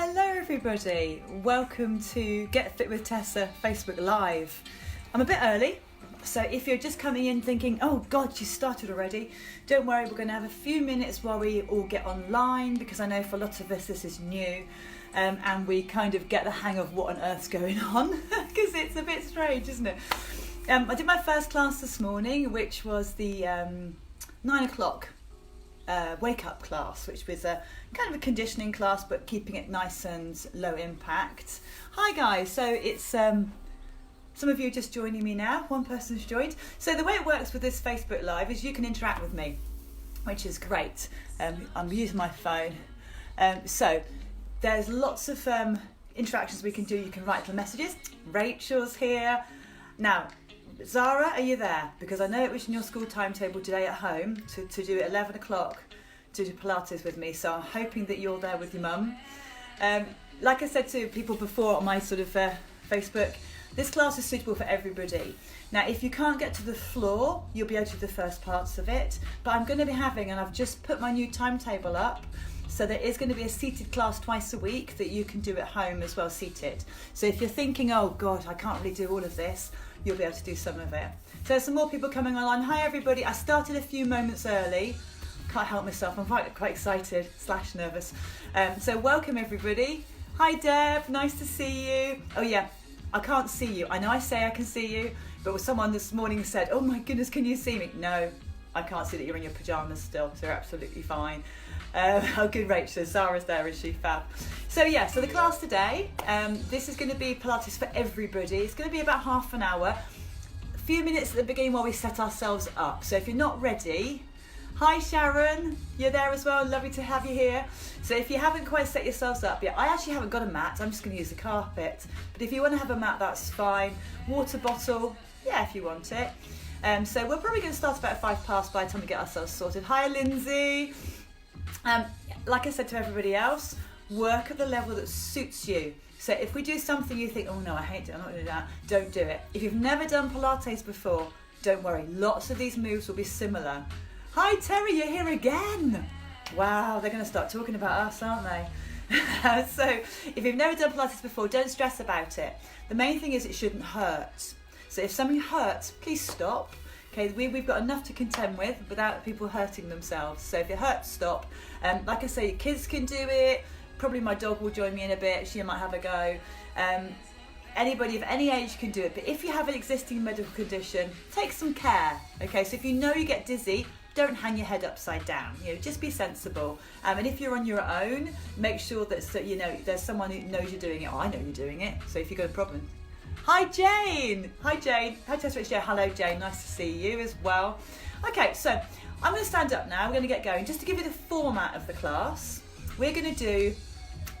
Hello everybody, welcome to Get Fit with Tessa Facebook Live. I'm a bit early, so if you're just coming in thinking, oh God, you started already, don't worry, we're going to have a few minutes while we all get online, because I know for lots of us this is new, and we kind of get the hang of what on earth's going on, because it's a bit strange, isn't it? I did my first class this morning, which was the 9 o'clock wake up class, which was a kind of a conditioning class but keeping it nice and low impact. Hi guys, so it's some of you just joining me now. One person's joined. So the way it works with this Facebook Live is you can interact with me, which is great. I'm using my phone, so there's lots of interactions we can do. You can write little messages. Rachel's here now. Zara, are you there? Because I know it was in your school timetable today at home to do at 11 o'clock to do Pilates with me, so I'm hoping that you're there with your mum. Like I said to people before on my sort of Facebook, this class is suitable for everybody. Now, if you can't get to the floor, you'll be able to do the first parts of it, but I'm going to be having, and I've just put my new timetable up, so there is going to be a seated class twice a week that you can do at home as well, seated. So if you're thinking, oh God, I can't really do all of this, you'll be able to do some of it. So there's some more people coming online. Hi everybody, I started a few moments early. Can't help myself, I'm quite excited / nervous. So welcome everybody. Hi Deb, nice to see you. Oh yeah, I can't see you. I know I say I can see you, but someone this morning said, oh my goodness, can you see me? No, I can't see that you're in your pyjamas still, so you're absolutely fine. Oh good, Rachel, Zara's there, is she? Fab. So yeah, so the class today, this is going to be Pilates for everybody. It's going to be about half an hour, a few minutes at the beginning while we set ourselves up. So if you're not ready, hi Sharon, you're there as well, lovely to have you here. So if you haven't quite set yourselves up yet, I actually haven't got a mat, I'm just going to use the carpet, but if you want to have a mat, that's fine. Water bottle, yeah, if you want it. So we're probably going to start about at 5 past by the time we get ourselves sorted. Hi Lindsay. Like I said to everybody else, work at the level that suits you. So if we do something you think, oh no, I hate it, I'm not going to do that, don't do it. If you've never done Pilates before, don't worry, lots of these moves will be similar. Hi Terry, you're here again. Wow, they're going to start talking about us, aren't they? So if you've never done Pilates before, don't stress about it. The main thing is it shouldn't hurt. So if something hurts, please stop. Okay, we've got enough to contend with without people hurting themselves. So if it hurts, stop. Like I say, kids can do it. Probably my dog will join me in a bit. She might have a go. Anybody of any age can do it. But if you have an existing medical condition, take some care. Okay, so if you know you get dizzy, don't hang your head upside down. You know, just be sensible. And if you're on your own, make sure that there's someone who knows you're doing it. Or I know you're doing it. So if you've got a problem. Hi Jane! Hi Jane. Hi Tessa, it's Jane. Hello Jane, nice to see you as well. Okay, so I'm going to stand up now. We're going to get going. Just to give you the format of the class, we're going to do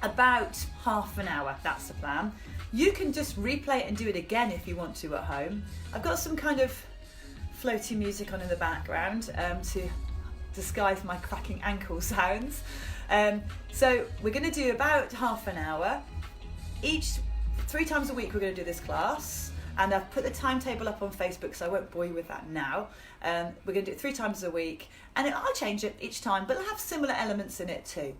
about half an hour. That's the plan. You can just replay it and do it again if you want to at home. I've got some kind of floaty music on in the background to disguise my cracking ankle sounds. So we're going to do about half an hour. 3 times a week we're going to do this class, and I've put the timetable up on Facebook, so I won't bore you with that now. We're going to do it 3 times a week, and I'll change it each time, but it'll have similar elements in it too.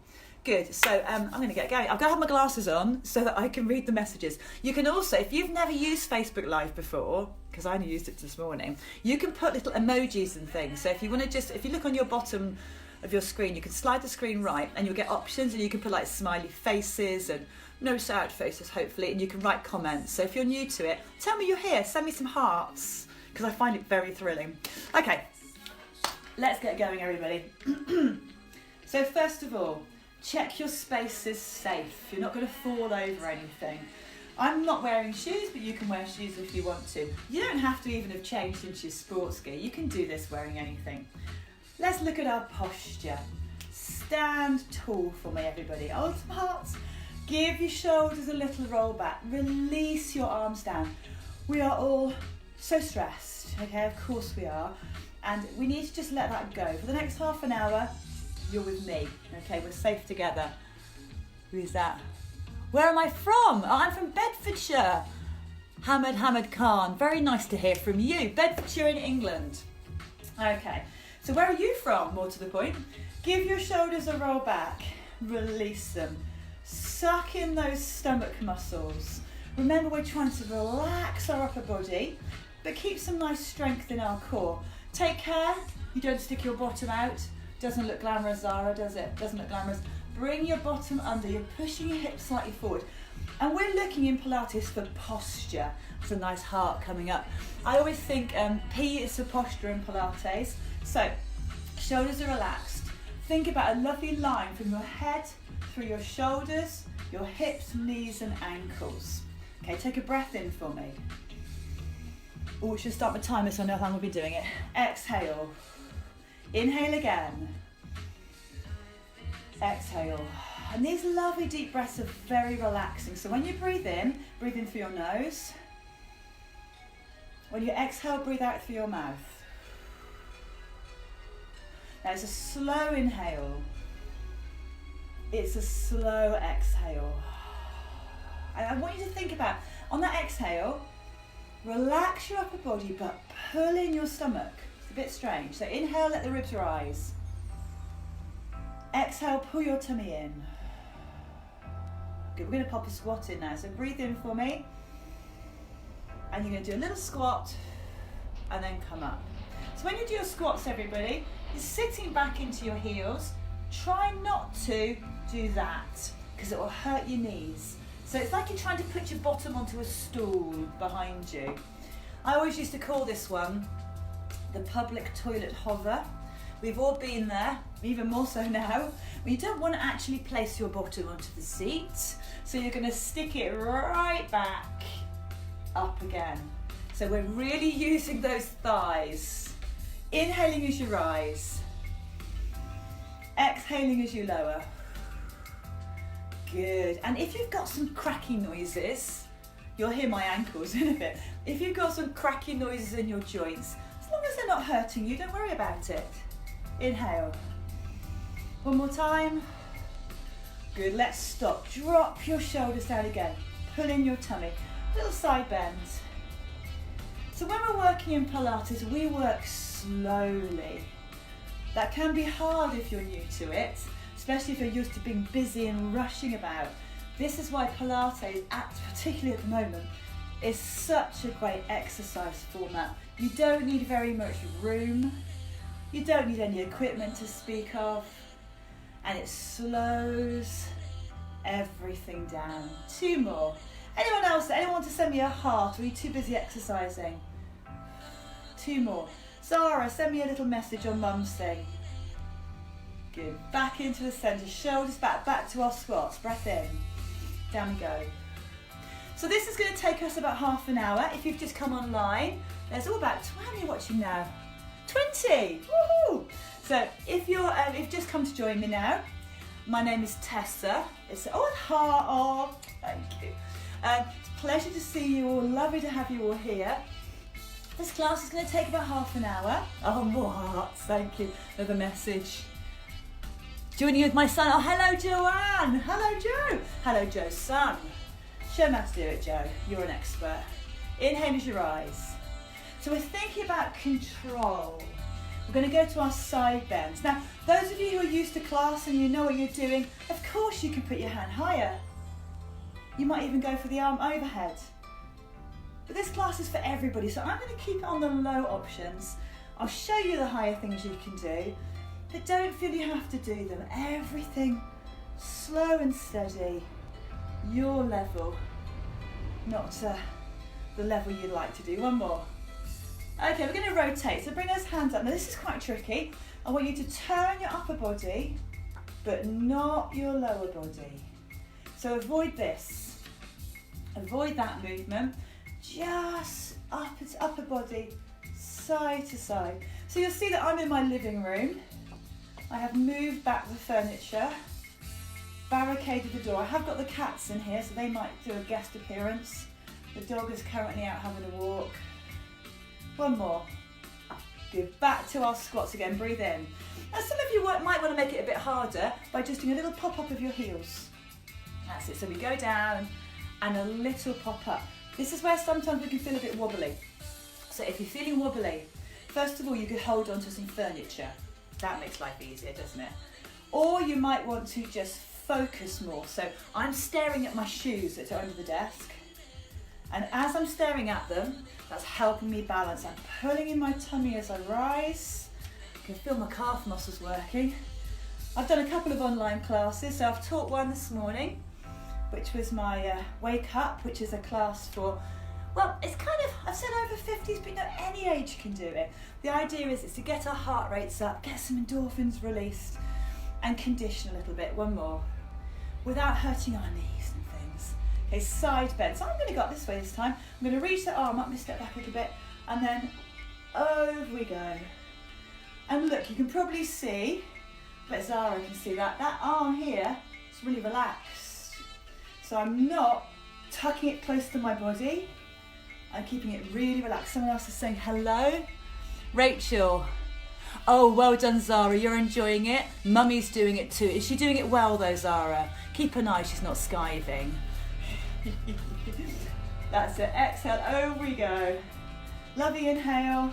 Good, so I'm going to get going. I've got to have my glasses on so that I can read the messages. You can also, if you've never used Facebook Live before, because I only used it this morning, you can put little emojis and things. So if you want to if you look on your bottom of your screen, you can slide the screen right and you'll get options, and you can put like smiley faces and no sad faces hopefully, and you can write comments. So if you're new to it, tell me you're here, send me some hearts, because I find it very thrilling. Okay, let's get going everybody. So first of all, check your space is safe. You're not going to fall over anything. I'm not wearing shoes, but you can wear shoes if you want to. You don't have to even have changed into your sports gear. You can do this wearing anything. Let's look at our posture. Stand tall for me, everybody. Oh, some hearts. Give your shoulders a little roll back. Release your arms down. We are all so stressed, okay? Of course we are. And we need to just let that go. For the next half an hour, you're with me, okay? We're safe together. Who is that? Where am I from? Oh, I'm from Bedfordshire. Hamid Khan. Very nice to hear from you. Bedfordshire in England. Okay, so where are you from, more to the point? Give your shoulders a roll back. Release them. Suck in those stomach muscles. Remember, we're trying to relax our upper body, but keep some nice strength in our core. Take care, you don't stick your bottom out. Doesn't look glamorous, Zara, does it? Doesn't look glamorous. Bring your bottom under, you're pushing your hips slightly forward. And we're looking in Pilates for posture. It's a nice heart coming up. I always think P is for posture in Pilates. So, shoulders are relaxed. Think about a lovely line from your head through your shoulders, your hips, knees and ankles. Okay, take a breath in for me. Oh, we should start my timer so I know how long we'll be doing it. Exhale. Inhale again. Exhale. And these lovely deep breaths are very relaxing. So when you breathe in through your nose. When you exhale, breathe out through your mouth. Now it's a slow inhale. It's a slow exhale. And I want you to think about, on that exhale, relax your upper body, but pull in your stomach. It's a bit strange. So inhale, let the ribs rise. Exhale, pull your tummy in. Good, we're going to pop a squat in now. So breathe in for me. And you're going to do a little squat and then come up. So when you do your squats, everybody, you're sitting back into your heels. Try not to do that because it will hurt your knees. So it's like you're trying to put your bottom onto a stool behind you. I always used to call this one the public toilet hover. We've all been there, even more so now. But you don't want to actually place your bottom onto the seat. So you're going to stick it right back up again. So we're really using those thighs. Inhaling as you rise. Exhaling as you lower. Good. And if you've got some cracky noises, you'll hear my ankles in a bit. If you've got some cracky noises in your joints, as long as they're not hurting you, don't worry about it. Inhale. One more time. Good. Let's stop. Drop your shoulders down again. Pull in your tummy. Little side bend. So when we're working in Pilates, we work slowly. That can be hard if you're new to it, especially if you're used to being busy and rushing about. This is why Pilates, particularly at the moment, is such a great exercise format. You don't need very much room. You don't need any equipment to speak of. And it slows everything down. 2 more. Anyone else? Anyone want to send me a heart? Or are you too busy exercising? 2 more. Zara, send me a little message on Mum's thing. Good. Back into the centre. Shoulders back to our squats. Breath in. Down we go. So this is going to take us about half an hour. If you've just come online, there's all about, how many are watching now? 20! Woohoo! So if you've just come to join me now, my name is Tessa. It's heart. Oh, thank you. It's a pleasure to see you all. Lovely to have you all here. This class is going to take about half an hour. Oh, more hearts. Thank you. Another message. Joining with my son. Oh, hello, Joanne. Hello, Joe. Hello, Joe's son. Show me how to do it, Joe. You're an expert. Inhale as you rise. So we're thinking about control. We're going to go to our side bends. Now, those of you who are used to class and you know what you're doing, of course you can put your hand higher. You might even go for the arm overhead. But this class is for everybody, so I'm going to keep it on the low options. I'll show you the higher things you can do, but don't feel you have to do them. Everything slow and steady, your level, not the level you'd like to do. One more. Okay, we're going to rotate, so bring those hands up. Now this is quite tricky. I want you to turn your upper body, but not your lower body. So avoid this. Avoid that movement. Just upper body, side to side. So you'll see that I'm in my living room. I have moved back the furniture, barricaded the door. I have got the cats in here, so they might do a guest appearance. The dog is currently out having a walk. One more. Good. Back to our squats again. Breathe in. Now some of you might want to make it a bit harder by just doing a little pop up of your heels. That's it. So we go down and a little pop up. This is where sometimes we can feel a bit wobbly. So if you're feeling wobbly, first of all, you could hold on to some furniture. That makes life easier, doesn't it? Or you might want to just focus more. So I'm staring at my shoes that are under the desk. And as I'm staring at them, that's helping me balance. I'm pulling in my tummy as I rise. I can feel my calf muscles working. I've done a couple of online classes. So I've taught one this morning, which was my Wake Up, which is a class for, well, it's kind of, I've said over 50s, but any age can do it. The idea is to get our heart rates up, get some endorphins released, and condition a little bit. One more, without hurting our knees and things. Okay, side bend. So I'm going to go up this way this time. I'm going to reach the arm up, me step back a little bit, and then over we go. And look, you can probably see, but Zara can see that arm here is really relaxed. So I'm not tucking it close to my body. I'm keeping it really relaxed. Someone else is saying hello. Rachel. Oh, well done, Zara. You're enjoying it. Mummy's doing it too. Is she doing it well though, Zara? Keep an eye, she's not skiving. That's it. Exhale, over we go. Lovely inhale.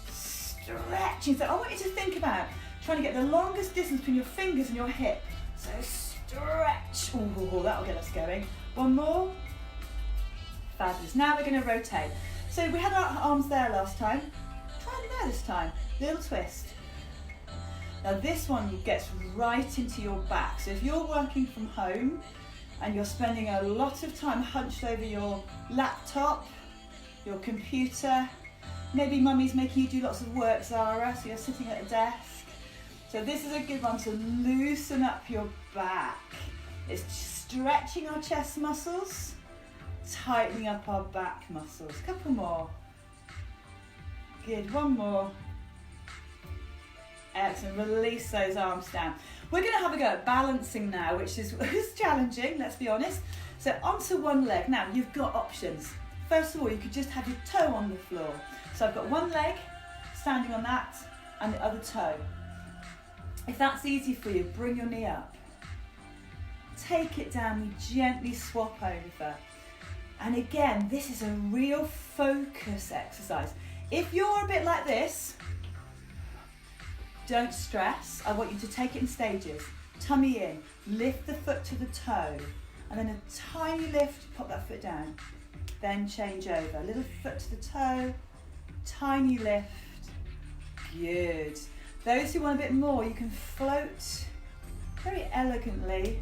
Stretching. So I want you to think about trying to get the longest distance between your fingers and your hip. So stretch. Ooh, that'll get us going. One more. Fabulous. Now we're going to rotate. So we had our arms there last time. Try them there this time. Little twist. Now this one gets right into your back. So if you're working from home and you're spending a lot of time hunched over your laptop, your computer, maybe mummy's making you do lots of work, Zara, so you're sitting at a desk. So this is a good one to loosen up your back. It's stretching our chest muscles, tightening up our back muscles. Couple more. Good, one more. Excellent, release those arms down. We're going to have a go at balancing now, which is challenging, let's be honest. So onto one leg. Now you've got options. First of all, you could just have your toe on the floor. So I've got one leg standing on that and the other toe. If that's easy for you, bring your knee up. Take it down, we gently swap over. And again, this is a real focus exercise. If you're a bit like this, don't stress. I want you to take it in stages. Tummy in, lift the foot to the toe, and then a tiny lift, pop that foot down. Then change over. Little foot to the toe, tiny lift. Good. Those who want a bit more, you can float very elegantly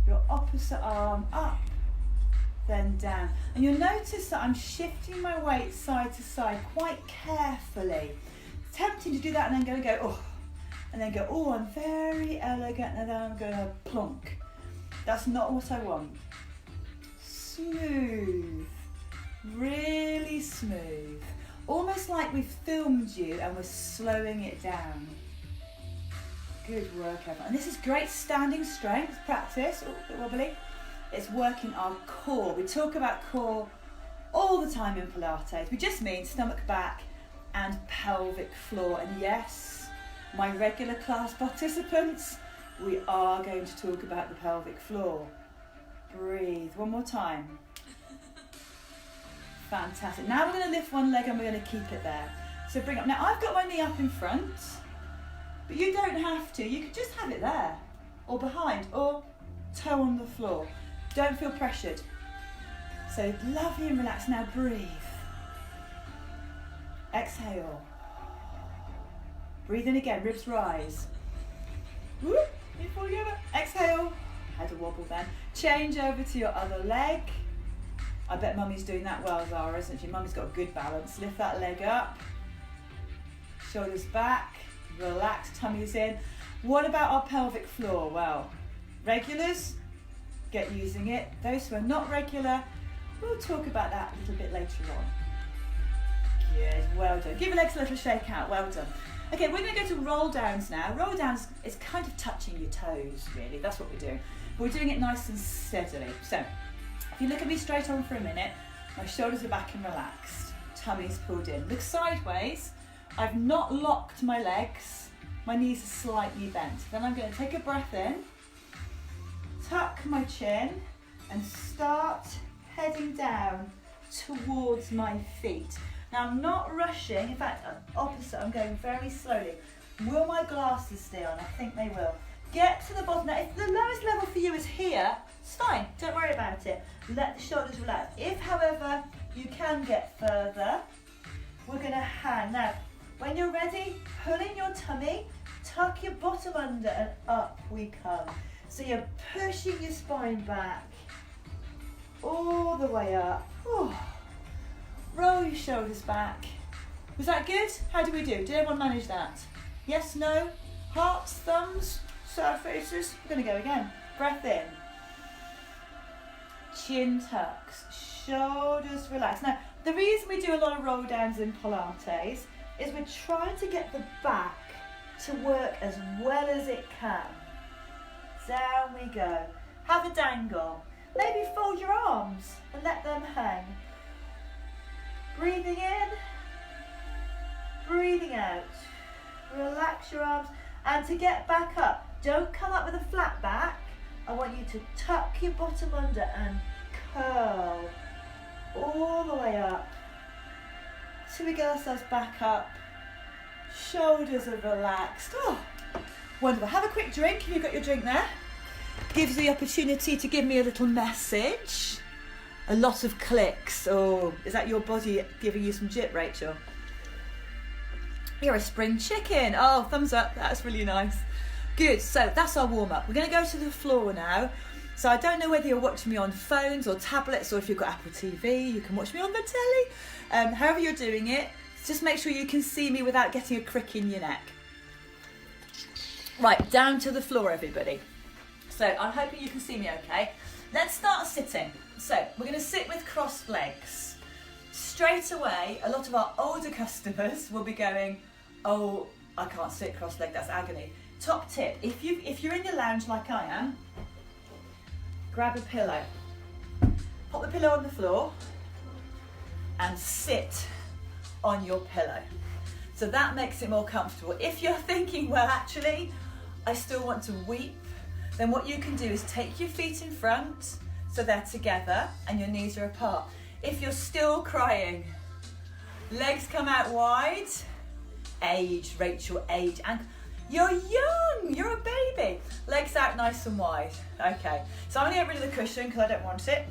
your opposite arm up, then down. And you'll notice that I'm shifting my weight side to side quite carefully. It's tempting to do that and then go, oh, and then go, oh, I'm very elegant, and then I'm going to plonk. That's not what I want. Smooth, really smooth. Almost like we've filmed you and we're slowing it down. Good work, everyone. And this is great standing strength practice. Oh, a bit wobbly. It's working our core. We talk about core all the time in Pilates. We just mean stomach, back, and pelvic floor. And yes, my regular class participants, we are going to talk about the pelvic floor. Breathe. One more time. Fantastic. Now we're going to lift one leg and we're going to keep it there. So bring up. Now I've got my knee up in front, but you don't have to. You can just have it there, or behind, or toe on the floor. Don't feel pressured. So lovely and relaxed. Now breathe. Exhale. Breathe in again, ribs rise. Whoop, before you over. Exhale. Had a wobble then. Change over to your other leg. I bet mummy's doing that well, Zara, isn't she? Mummy's got good balance. Lift that leg up. Shoulders back. Relax, tummy's in. What about our pelvic floor? Well, regulars, get using it. Those who are not regular, we'll talk about that a little bit later on. Good, well done. Give your legs a little shake out, well done. Okay, we're going to go to roll downs now. Roll downs is kind of touching your toes, really. That's what we're doing. But we're doing it nice and steadily. So, if you look at me straight on for a minute, my shoulders are back and relaxed. Tummy's pulled in. Look sideways. I've not locked my legs. My knees are slightly bent. Then I'm going to take a breath in, tuck my chin, and start heading down towards my feet. Now I'm not rushing, in fact, opposite, I'm going very slowly. Will my glasses stay on? I think they will. Get to the bottom. Now, if the lowest level for you is here, it's fine. Don't worry about it. Let the shoulders relax. If, however, you can get further, we're going to hang. Now, when you're ready, pull in your tummy, tuck your bottom under, and up we come. So you're pushing your spine back, all the way up. Ooh. Roll your shoulders back. Was that good? How did we do? Did everyone manage that? Yes, no? Hearts, thumbs, sad faces. We're going to go again. Breath in. Chin tucks. Shoulders relax. Now, the reason we do a lot of roll downs in Pilates is we're trying to get the back to work as well as it can. Down we go. Have a dangle. Maybe fold your arms and let them hang. Breathing in, breathing out. Relax your arms. And to get back up, don't come up with a flat back. I want you to tuck your bottom under and curl all the way up. So we get ourselves back up. Shoulders are relaxed. Oh, wonderful. Have a quick drink if you've got your drink there. Gives you the opportunity to give me a little message. A lot of clicks. Oh, is that your body giving you some jip, Rachel? You're a spring chicken. Oh, thumbs up. That's really nice. Good. So that's our warm-up. We're going to go to the floor now. So I don't know whether you're watching me on phones or tablets, or if you've got Apple TV, you can watch me on the telly. However you're doing it, just make sure you can see me without getting a crick in your neck. Right, down to the floor, everybody. So I'm hoping you can see me okay. Let's start sitting. So we're going to sit with crossed legs. Straight away, a lot of our older customers will be going, oh, I can't sit cross-legged, that's agony. Top tip, if you're in your lounge like I am, grab a pillow. Pop the pillow on the floor and sit on your pillow. So that makes it more comfortable. If you're thinking, well, actually, I still want to weep, then what you can do is take your feet in front so they're together and your knees are apart. If you're still crying, legs come out wide, age, Rachel, age, and you're young, you're a baby. Legs out nice and wide. Okay, so I'm gonna get rid of the cushion because I don't want it.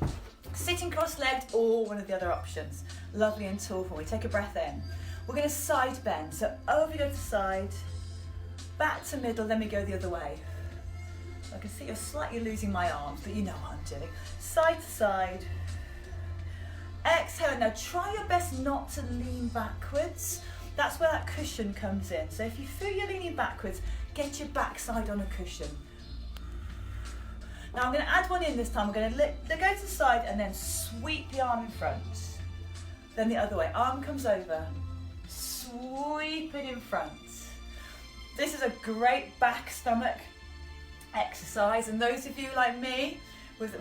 Sitting cross-legged or one of the other options. Lovely and tall for me. Take a breath in. We're gonna side bend. So over go to side, back to middle, then we go the other way. I can see you're slightly losing my arms, but you know what I'm doing. Side to side. Exhale. Now try your best not to lean backwards. That's where that cushion comes in. So if you feel you're leaning backwards, get your backside on a cushion. Now I'm going to add one in this time. We're going to go to the side and then sweep the arm in front. Then the other way. Arm comes over. Sweep it in front. This is a great back stomach exercise, and those of you like me with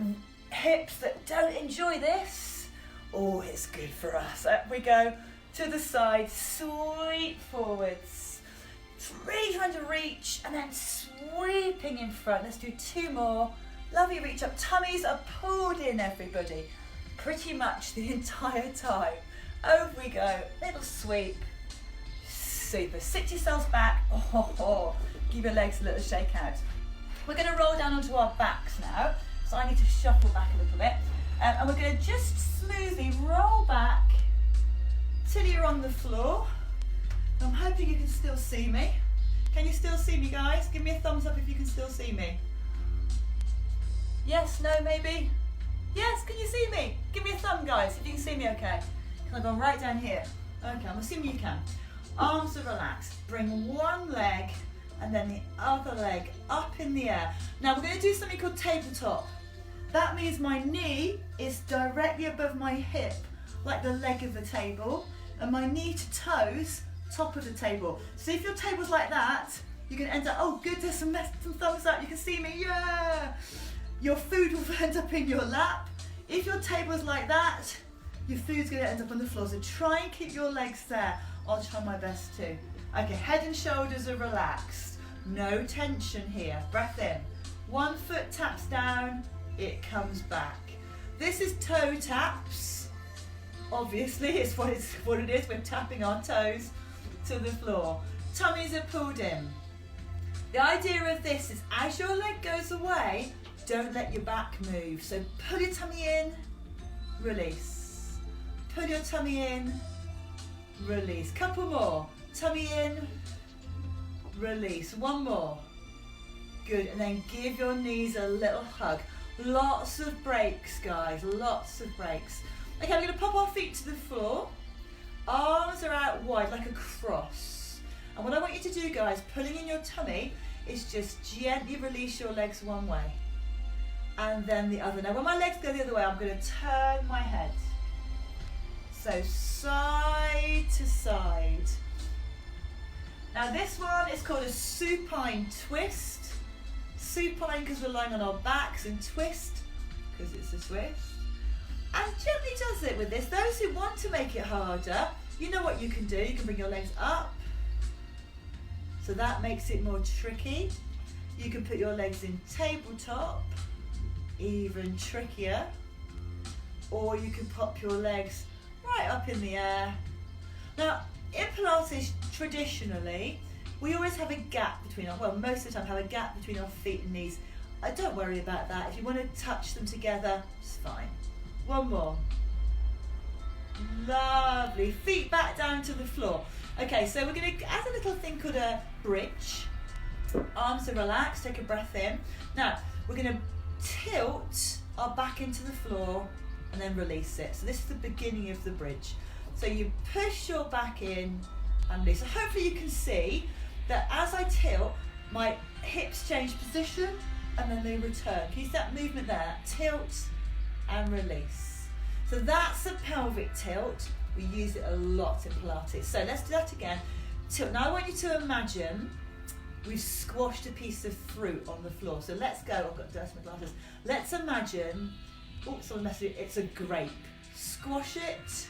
hips that don't enjoy this, oh, it's good for us. Up we go to the side, sweep forwards, really trying to reach and then sweeping in front. Let's do two more. Lovely reach up. Tummies are pulled in, everybody, pretty much the entire time. Over we go, little sweep. Super. Sit yourselves back. Oh, give your legs a little shake out. We're going to roll down onto our backs now, so I need to shuffle back a little bit, and we're going to just smoothly roll back till you're on the floor. I'm hoping you can still see me. Can you still see me, guys? Give me a thumbs up if you can still see me. Yes, no, maybe? Yes, can you see me? Give me a thumb, guys, if you can see me okay. Can I go right down here? Okay, I'm assuming you can. Arms are relaxed. Bring one leg and then the other leg up in the air. Now we're going to do something called tabletop. That means my knee is directly above my hip, like the leg of the table, and my knee to toes, top of the table. So if your table's like that, you can end up, oh good, there's some thumbs up, you can see me, yeah! Your food will end up in your lap. If your table's like that, your food's going to end up on the floor. So try and keep your legs there. I'll try my best too. Okay, head and shoulders are relaxed. No tension here. Breath in. One foot taps down, it comes back. This is toe taps. Obviously, it's what it is. We're tapping our toes to the floor. Tummies are pulled in. The idea of this is as your leg goes away, don't let your back move. So pull your tummy in, release. Pull your tummy in, release. Couple more. Tummy in, release. One more. Good. And then give your knees a little hug. Lots of breaks, guys. Lots of breaks. Okay, we're going to pop our feet to the floor. Arms are out wide like a cross. And what I want you to do, guys, pulling in your tummy, is just gently release your legs one way and then the other. Now when my legs go the other way, I'm going to turn my head. So side to side. Now this one is called a supine twist. Supine because we're lying on our backs, and twist because it's a twist. And gently does it with this. Those who want to make it harder, you know what you can do. You can bring your legs up. So that makes it more tricky. You can put your legs in tabletop, even trickier. Or you can pop your legs right up in the air. Now, in Pilates, traditionally, we always have a gap between our, well, most of the time have a gap between our feet and knees. Don't worry about that. If you want to touch them together, it's fine. One more. Lovely. Feet back down to the floor. Okay, so we're going to add a little thing called a bridge. Arms are relaxed, take a breath in. Now, we're going to tilt our back into the floor and then release it. So this is the beginning of the bridge. So you push your back in and release. So hopefully you can see that as I tilt, my hips change position and then they return. Can you see that movement there? Tilt and release. So that's a pelvic tilt. We use it a lot in Pilates. So let's do that again. Tilt. Now I want you to imagine we've squashed a piece of fruit on the floor. So let's go. I've got to dust my glasses. Let's imagine, oh, someone messed it. It's a grape. Squash it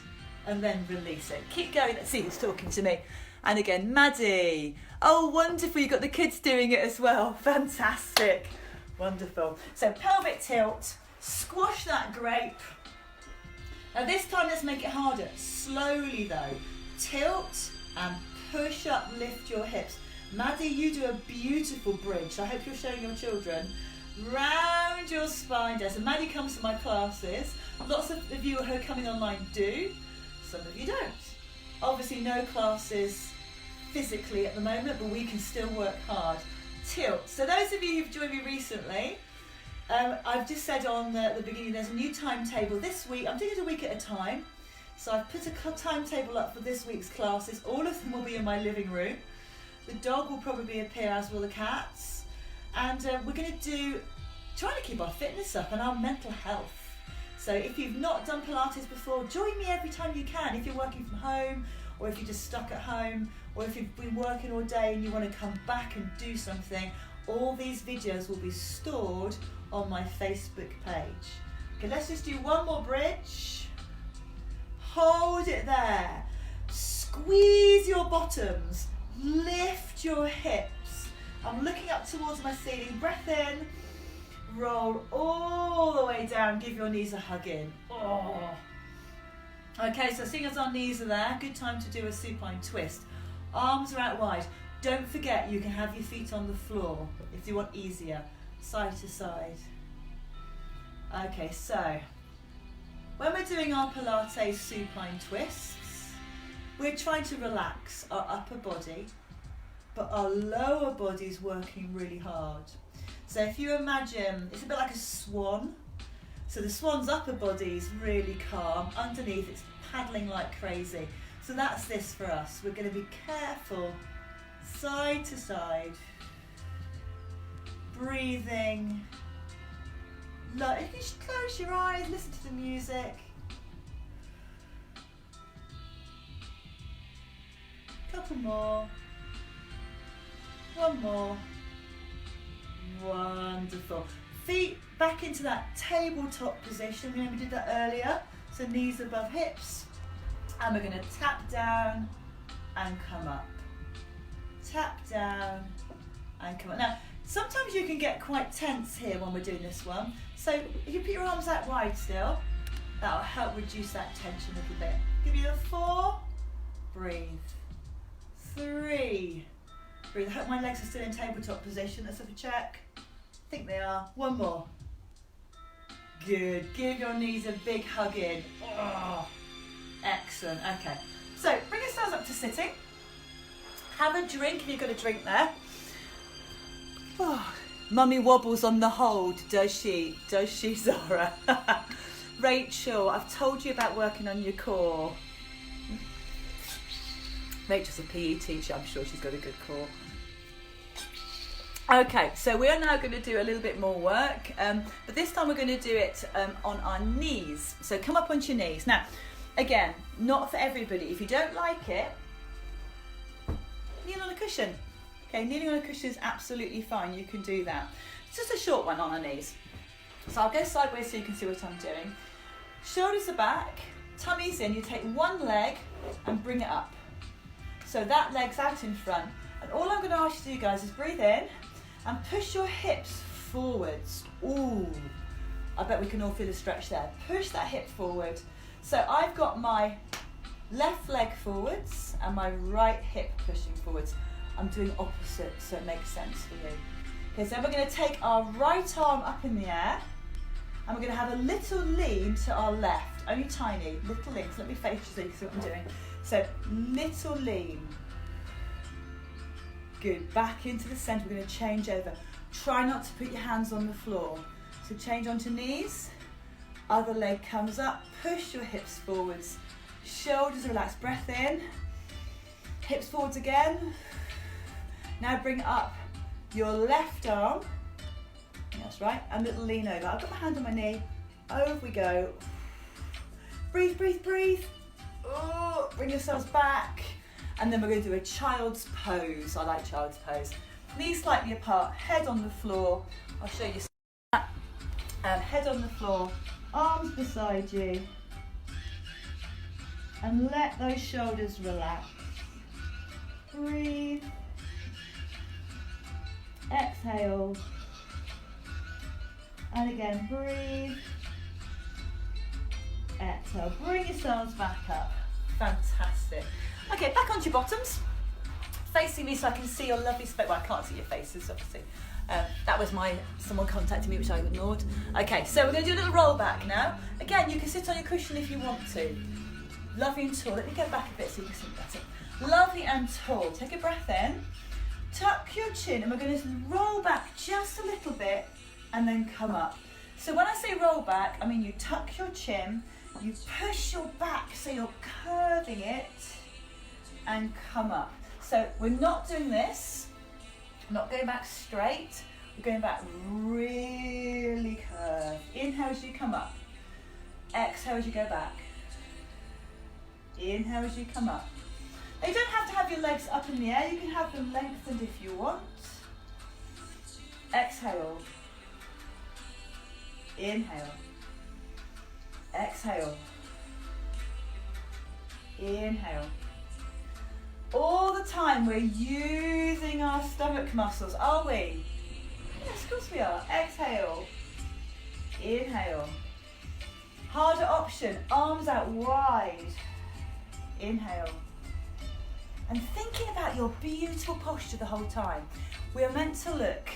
and then release it. Keep going. Let's see who's talking to me. And again, Maddie. Oh, wonderful. You've got the kids doing it as well. Fantastic. Wonderful. So pelvic tilt. Squash that grape. Now this time let's make it harder. Slowly though. Tilt and push up, lift your hips. Maddie, you do a beautiful bridge. I hope you're showing your children. Round your spine down. So Maddie comes to my classes. Lots of you who are coming online do. Some of you don't. Obviously no classes physically at the moment, but we can still work hard. Tilt. So those of you who've joined me recently, I've just said on the beginning there's a new timetable this week. I'm doing it a week at a time. So I've put a timetable up for this week's classes. All of them will be in my living room. The dog will probably appear, as will the cats. And we're going to trying to keep our fitness up and our mental health. So if you've not done Pilates before, join me every time you can. If you're working from home, or if you're just stuck at home, or if you've been working all day and you want to come back and do something, all these videos will be stored on my Facebook page. Okay, let's just do one more bridge. Hold it there. Squeeze your bottoms. Lift your hips. I'm looking up towards my ceiling. Breath in. Roll all the way down. Give your knees a hug in. Oh. Okay, so seeing as our knees are there, good time to do a supine twist. Arms are out wide. Don't forget you can have your feet on the floor if you want easier. Side to side. Okay, so when we're doing our Pilates supine twists, we're trying to relax our upper body, but our lower body's working really hard. So if you imagine, it's a bit like a swan. So the swan's upper body is really calm. Underneath, it's paddling like crazy. So that's this for us. We're going to be careful, side to side, breathing. You can just close your eyes, listen to the music. Couple more. One more. Wonderful. Feet back into that tabletop position. Remember we did that earlier. So knees above hips. And we're going to tap down and come up. Tap down and come up. Now, sometimes you can get quite tense here when we're doing this one. So if you put your arms out wide still, that will help reduce that tension a little bit. Give you a 4, breathe. 3, Breathe. I hope my legs are still in tabletop position. Let's have a check. I think they are. One more. Good. Give your knees a big hug in. Oh, excellent. Okay. So bring yourselves up to sitting. Have a drink if you've got a drink there. Oh, Mummy wobbles on the hold, does she? Does she, Zara? Rachel, I've told you about working on your core. Rachel's a PE teacher, I'm sure she's got a good core. Okay, so we are now going to do a little bit more work, but this time we're going to do it on our knees. So come up onto your knees. Now, again, not for everybody. If you don't like it, kneel on a cushion. Okay, kneeling on a cushion is absolutely fine. You can do that. It's just a short one on our knees. So I'll go sideways so you can see what I'm doing. Shoulders are back, tummy's in. You take one leg and bring it up. So that leg's out in front. And all I'm going to ask you to do, guys, is breathe in and push your hips forwards. Ooh, I bet we can all feel a stretch there. Push that hip forward. So I've got my left leg forwards and my right hip pushing forwards. I'm doing opposite, so it makes sense for you. Okay, so we're going to take our right arm up in the air, and we're going to have a little lean to our left, only tiny, little lean. So let me face you so you can see what I'm doing. So, little lean. Good, back into the centre, we're going to change over. Try not to put your hands on the floor. So change onto knees, other leg comes up, push your hips forwards, shoulders relaxed, breath in, hips forwards again. Now bring up your left arm, that's right, and little lean over. I've got my hand on my knee, over we go. Breathe, breathe, breathe. Oh, bring yourselves back. And then we're going to do a child's pose. I like child's pose. Knees slightly apart, head on the floor. I'll show you that. Head on the floor, arms beside you. And let those shoulders relax. Breathe. Exhale. And again, breathe. Exhale. Bring yourselves back up. Fantastic. Okay, back onto your bottoms. Facing me so I can see your lovely space. Well, I can't see your faces, obviously. That was someone contacted me, which I ignored. Okay, so we're going to do a little roll back now. Again, you can sit on your cushion if you want to. Lovely and tall. Let me go back a bit so you can see better. Lovely and tall. Take a breath in. Tuck your chin, and we're going to roll back just a little bit and then come up. So when I say roll back, I mean you tuck your chin, you push your back so you're curving it and come up. So we're not doing this, not going back straight, we're going back really curved. Inhale as you come up, exhale as you go back. Inhale as you come up. Now you don't have to have your legs up in the air, you can have them lengthened if you want. Exhale. Inhale. Exhale. Inhale. All the time we're using our stomach muscles, are we? Yes, of course we are. Exhale. Inhale. Harder option, arms out wide. Inhale. And thinking about your beautiful posture the whole time. We are meant to look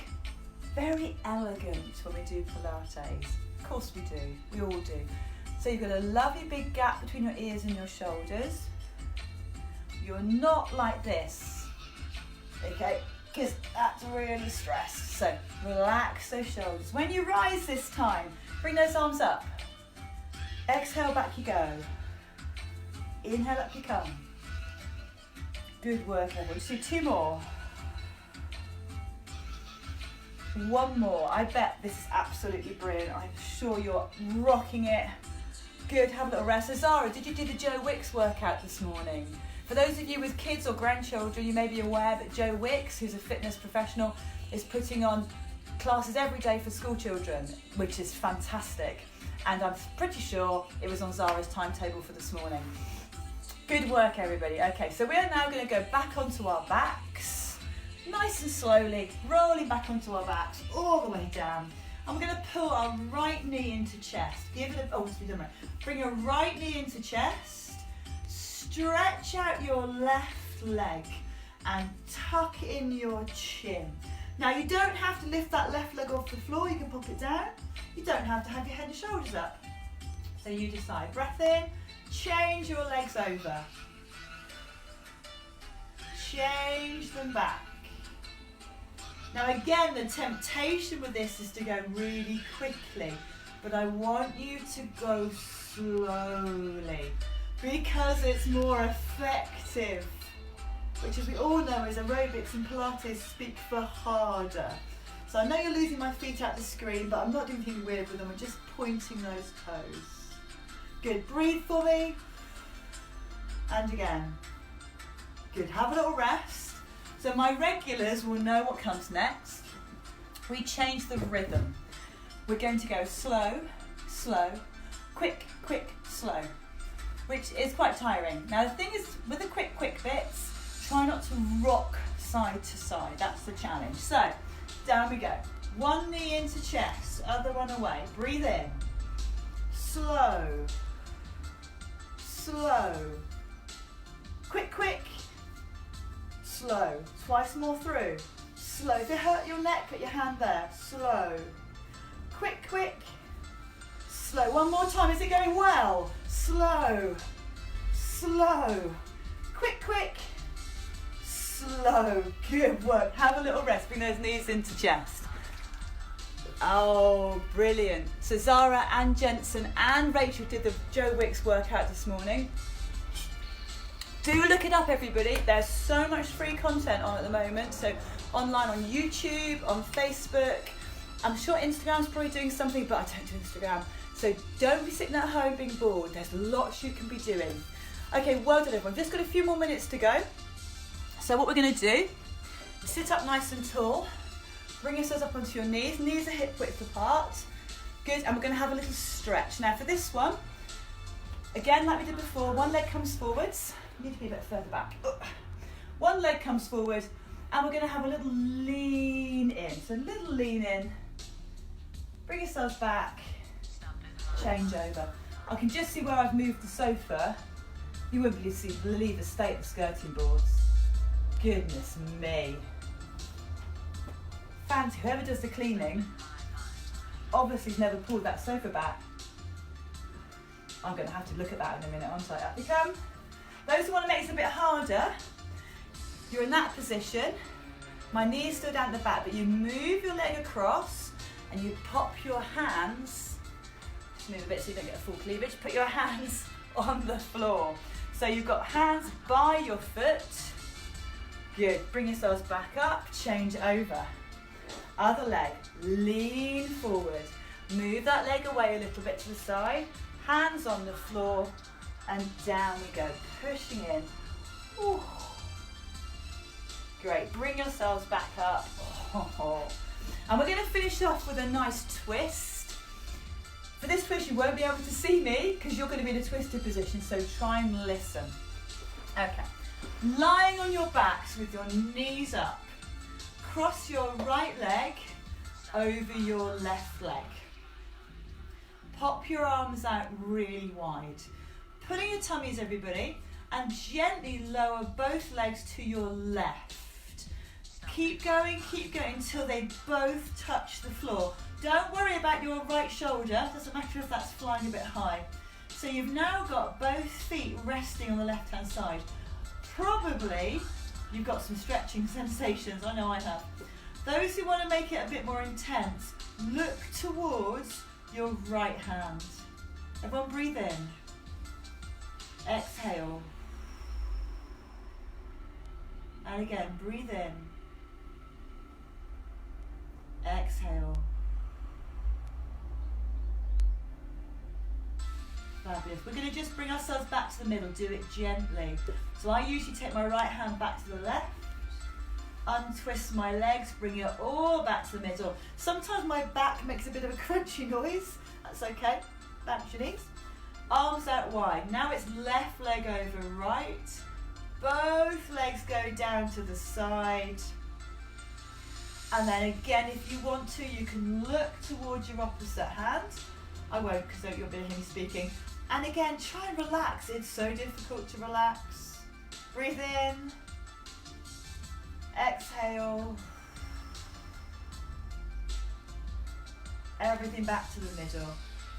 very elegant when we do Pilates. Of course we do, we all do. So you've got a lovely big gap between your ears and your shoulders. You're not like this, okay? Because that's really stressed. So relax those shoulders. When you rise this time, bring those arms up. Exhale, back you go. Inhale, up you come. Good work, everyone. Just do two more. One more. I bet this is absolutely brilliant. I'm sure you're rocking it. Good, have a little rest. So Zara, did you do the Joe Wicks workout this morning? For those of you with kids or grandchildren, you may be aware that Joe Wicks, who's a fitness professional, is putting on classes every day for school children, which is fantastic. And I'm pretty sure it was on Zara's timetable for this morning. Good work, everybody. Okay, so we are now going to go back onto our backs, nice and slowly, rolling back onto our backs, all the way down. And we're going to pull our right knee into chest. Give it a, must be done right. Bring your right knee into chest, stretch out your left leg, and tuck in your chin. Now you don't have to lift that left leg off the floor, you can pop it down. You don't have to have your head and shoulders up. So you decide, breath in, change your legs over. Change them back. Now again, the temptation with this is to go really quickly, but I want you to go slowly because it's more effective, which as we all know is aerobics and Pilates speak for harder. So I know you're losing my feet out the screen, but I'm not doing anything weird with them, I'm just pointing those toes. Good, breathe for me. And again. Good, have a little rest. So my regulars will know what comes next. We change the rhythm. We're going to go slow, slow, quick, quick, slow, which is quite tiring. Now the thing is, with the quick, quick bits, try not to rock side to side. That's the challenge. So, down we go. One knee into chest, other one away. Breathe in. Slow. Slow. Quick, quick. Slow. Twice more through. Slow. If it hurt your neck, put your hand there. Slow. Quick, quick. Slow. One more time. Is it going well? Slow. Slow. Quick, quick. Slow. Good work. Have a little rest. Bring those knees into chest. Oh, brilliant. So Zara and Jensen and Rachel did the Joe Wicks workout this morning. Do look it up, everybody. There's so much free content on at the moment. So online on YouTube, on Facebook. I'm sure Instagram's probably doing something, but I don't do Instagram. So don't be sitting at home being bored. There's lots you can be doing. Okay, well done everyone. Just got a few more minutes to go. So what we're going to do, sit up nice and tall, bring yourselves up onto your knees are hip width apart. Good, and we're going to have a little stretch. Now for this one, again like we did before, one leg comes forwards, you need to be a bit further back. One leg comes forward, and we're going to have a little lean in. So a little lean in, bring yourselves back, change over. I can just see where I've moved the sofa. You wouldn't believe the state of the skirting boards. Goodness me. Fancy, whoever does the cleaning obviously has never pulled that sofa back. I'm going to have to look at that in a minute, aren't I? Up you come. Those who want to make this a bit harder, you're in that position. My knees still down at the back, but you move your leg across and you pop your hands, just move a bit so you don't get a full cleavage, put your hands on the floor. So you've got hands by your foot. Good, bring yourselves back up, change over. Other leg, lean forward. Move that leg away a little bit to the side. Hands on the floor and down we go, pushing in. Ooh. Great, bring yourselves back up. And we're going to finish off with a nice twist. For this twist you won't be able to see me because you're going to be in a twisted position, so try and listen. Okay, lying on your backs with your knees up. Cross your right leg over your left leg. Pop your arms out really wide. Put in your tummies, everybody, and gently lower both legs to your left. Keep going until they both touch the floor. Don't worry about your right shoulder, doesn't matter if that's flying a bit high. So you've now got both feet resting on the left-hand side. Probably you've got some stretching sensations, I know I have. Those who want to make it a bit more intense, look towards your right hand. Everyone breathe in. Exhale. And again, breathe in. Exhale. Fabulous. We're going to just bring ourselves back to the middle. Do it gently. So I usually take my right hand back to the left, untwist my legs, bring it all back to the middle. Sometimes my back makes a bit of a crunchy noise. That's okay. Back to your knees. Arms out wide. Now it's left leg over right. Both legs go down to the side. And then again, if you want to, you can look towards your opposite hand. I won't because you'll be hearing me speaking. And again, try and relax. It's so difficult to relax. Breathe in. Exhale. Everything back to the middle.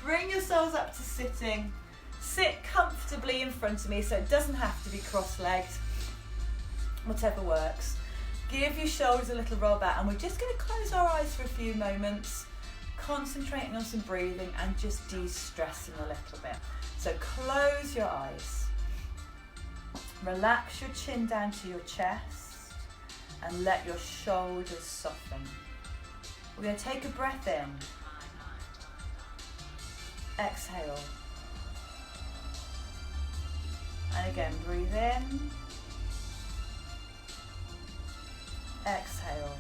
Bring yourselves up to sitting. Sit comfortably in front of me, so it doesn't have to be cross-legged. Whatever works. Give your shoulders a little roll back, and we're just going to close our eyes for a few moments, concentrating on some breathing and just de-stressing a little bit. So close your eyes. Relax your chin down to your chest and let your shoulders soften. We're going to take a breath in. Exhale. And again, breathe in. Exhale.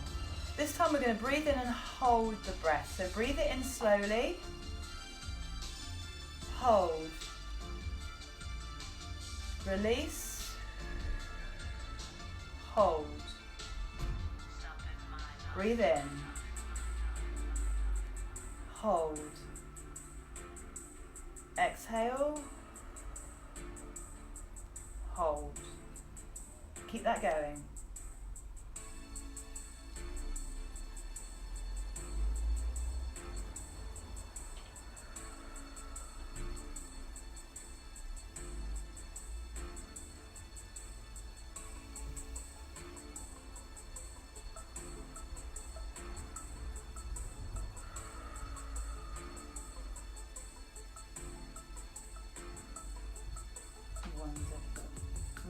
This time we're going to breathe in and hold the breath. So breathe it in slowly. Hold. Release. Hold. Breathe in. Hold. Exhale. Hold. Keep that going.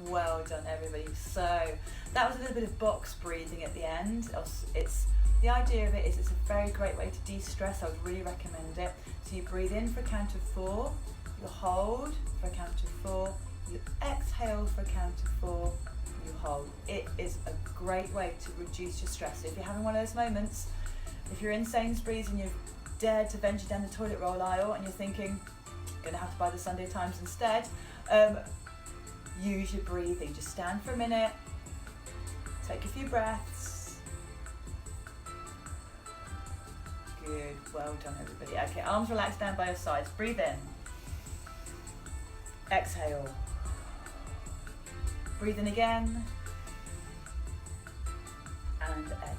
Well done, everybody. So that was a little bit of box breathing at the end. It's the idea of it is it's a very great way to de-stress. I would really recommend it. So you breathe in for a count of 4, you hold for a count of 4, you exhale for a count of 4, you hold. It is a great way to reduce your stress. So if you're having one of those moments, if you're in Sainsbury's and you've dared to venture down the toilet roll aisle and you're thinking, I'm going to have to buy the Sunday Times instead, use your breathing. Just stand for a minute, take a few breaths. Good, well done, everybody. Okay, arms relaxed down by your sides. Breathe in. Exhale. Breathe in again. And exhale.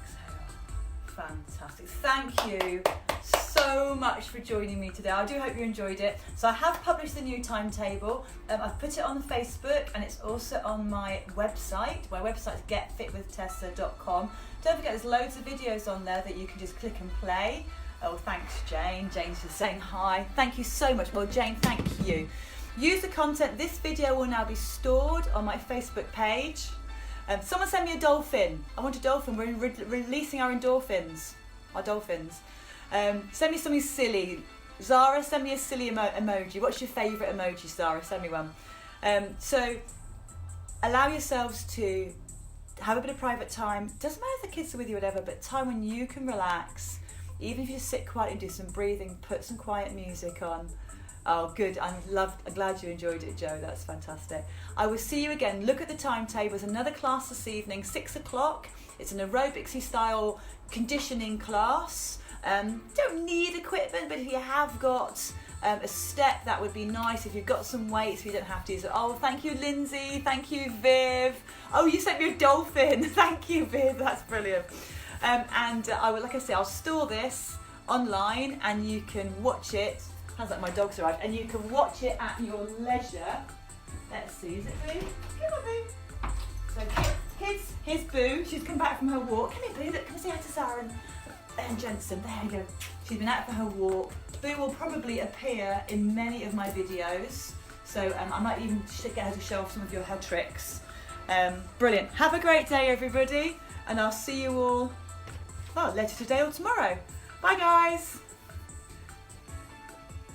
Fantastic. Thank you so much for joining me today. I do hope you enjoyed it. So I have published the new timetable. I've put it on Facebook and it's also on my website. My website is getfitwithtessa.com. Don't forget there's loads of videos on there that you can just click and play. Oh, thanks Jane. Jane's just saying hi. Thank you so much. Well, Jane, thank you. Use the content. This video will now be stored on my Facebook page. Someone send me a dolphin. I want a dolphin. We're releasing our endorphins. Our dolphins. Send me something silly. Zara, send me a silly emoji. What's your favourite emoji, Zara? Send me one. So allow yourselves to have a bit of private time. Doesn't matter if the kids are with you or whatever, but time when you can relax. Even if you just sit quietly and do some breathing, put some quiet music on. Oh, good. I'm glad you enjoyed it, Joe. That's fantastic. I will see you again. Look at the timetable. There's another class this evening, 6 o'clock. It's an aerobicsy style conditioning class. Don't need equipment, but if you have got a step, that would be nice. If you've got some weights, you don't have to use it. Oh, thank you, Lindsay. Thank you, Viv. Oh, you sent me a dolphin. Thank you, Viv. That's brilliant. And I will, like I say, I'll store this online, and you can watch it. Sounds like my dog's arrived, and you can watch it at your leisure. Let's see, is it Boo? Come on, Boo. So, kids, here's Boo. She's come back from her walk. Come here, Boo. Look, come and say hi to Sarah and Jensen. There you go. She's been out for her walk. Boo will probably appear in many of my videos, so I might even get her to show off some of her tricks. Brilliant. Have a great day, everybody, and I'll see you all later today or tomorrow. Bye, guys.